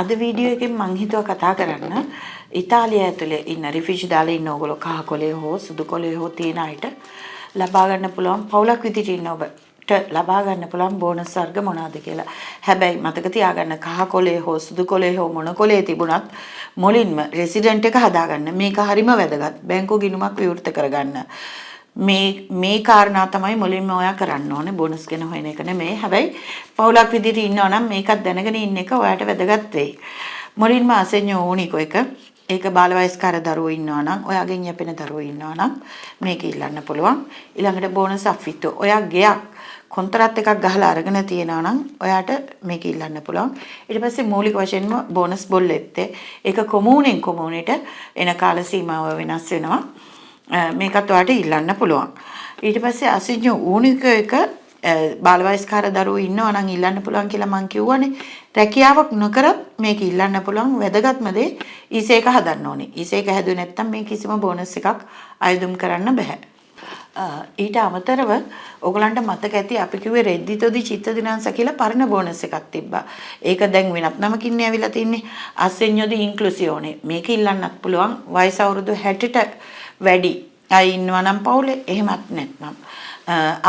අද වීඩියෝ එකෙන් මම හිතුවා කතා කරන්න ඉතාලිය ඇතුලේ ඉන්න රිෆිජි දාලා ඉන්න ඕගොල්ලෝ කහ කොලේ හෝ සුදු කොලේ හෝ තියෙන අයට ලබා ගන්න පුළුවන් පවුලක් විදිහට ඉන්න ඔබට ලබා ගන්න පුළුවන් බෝනස් වර්ග මොනවාද කියලා. හැබැයි මතක තියාගන්න කහ කොලේ හෝ සුදු කොලේ හෝ මොන කොලේ තිබුණත් මුලින්ම රෙසිඩන්ට් එක හදාගන්න. මේක හරිම වැදගත්. බැංකු ගිණුමක් විවෘත කරගන්න. මේ කාරණා තමයි මුලින්ම ඔයා කරන්න ඕනේ බෝනස් ගැන හොයන එක නෙමෙයි. හැබැයි පවුලක් විදිහට ඉන්නවා නම් මේකත් දැනගෙන ඉන්න එක ඔයාට වැදගත් වෙයි. මුලින්ම අසෙඤ්ඤෝ ඕනිකෝ එක ඒක බාල වයස්කාර දරුවෝ ඉන්නවා නම් ඔයාගෙන් යැපෙන දරුවෝ ඉන්නවා නම් මේක ඉල්ලන්න පුළුවන්. ඊළඟට බෝනස් අෆිටෝ. ඔයා ගෙයක් කොන්ත්‍රාත් එකක් ගහලා අරගෙන තියෙනවා නම් ඔයාට මේක ඉල්ලන්න පුළුවන්. ඊට පස්සේ මූලික වශයෙන්ම බෝනස් බොල්ලෙත්තේ ඒක කොමූනෙන් කොමූනෙට එන කාල සීමාව වෙනස් වෙනවා. මේකත් ඔයාට ඉල්ලන්න පුළුවන්. ඊට පස්සේ අසෙඤ්ඤෝ ඕනිකෝ එක බාල වයස්කාර දරුවෝ ඉන්නවා නම් ඉල්ලන්න පුළුවන් කියලා මම කිව්වනේ. රැකියාවක් නොකරත් මේක ඉල්ලන්න පුළුවන්. වැදගත්ම දේ ඊසේක හදන්න ඕනේ. ඊසේක හැදුවේ නැත්නම් මේ කිසිම බෝනස් එකක් අයදුම් කරන්න බෑ. ඊට අමතරව ඔයගලන්ට මතක ඇති අපි කිව්වේ රෙද්දිතොදි චිත්ත දිනාංශ කියලා පරණ බෝනස් එකක් තිබ්බා. ඒක දැන් වෙනත් නමකින් ඇවිල්ලා තින්නේ අසෙඤ්ඤෝදි ඉන්ක්ලූසියෝනේ. මේක ඉල්ලන්නත් පුළුවන්. වයස අවුරුදු 60ට වැඩි අය ඉන්නවා නම් පවුලේ එහෙමත් නැත්නම්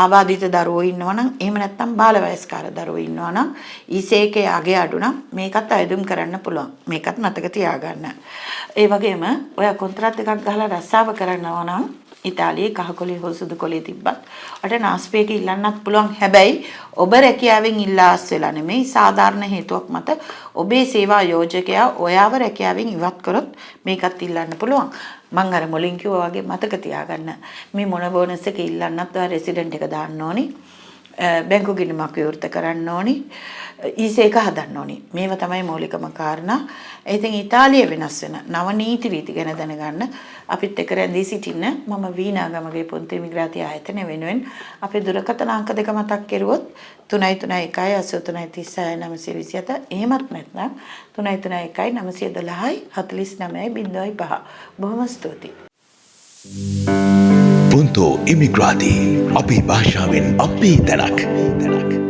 ආබාධිත දරුවෝ ඉන්නවා නම් එහෙම නැත්නම් බාල වයස්කාර දරුවෝ ඉන්නවා නම් ඊසේකේ අගේ අඩු නම් මේකත් අයදුම් කරන්න පුළුවන්. මේකත් මතක තියාගන්න. ඒ වගේම ඔයා කොන්ත්‍රාත් එකක් ගහලා රස්සාව කරනවා නම් ඉතාලියේ කහ කොලේ හෝ සුදු කොලේ තිබ්බත් ඔයාට නාස්පේක ඉල්ලන්නත් පුළුවන්. හැබැයි ඔබ රැකියාවෙන් ඉල්ලාස් වෙලා නෙමෙයි සාධාරණ හේතුවක් මත ඔබේ සේවා යෝජකයා ඔයාව රැකියාවෙන් ඉවත් කරොත් මේකත් ඉල්ලන්න පුළුවන්. මං අර මුලින් කිව්වා වගේ මතක තියාගන්න මේ මොන බෝනස් එක ඉල්ලන්නත් ඔයා රෙසිඩන්ට් එක දාන්න ඕනි. බැංකු ගිණුමක් විවෘත කරන්න ඕනි. ඊසේක හදන්න ඕනි. මේව තමයි මූලිකම කාරණා. ඉතින් ඉතාලිය වෙනස් වෙන නව නීති රීති ගැන දැනගන්න අපිත් එක්ක රැඳී සිටින්න මම වීණාගමගේ පොන්ති මිග්‍රාතිය ආයතනය වෙනුවෙන් අපේ දුරකථන අංක දෙක මතක් කෙරුවොත් 331 83 36 927 එහෙමත් නැත්නම් 331 912 49 05. බොහොම ස්තුතියි. Punto Immigrati. Api Bashavin Api Tanak.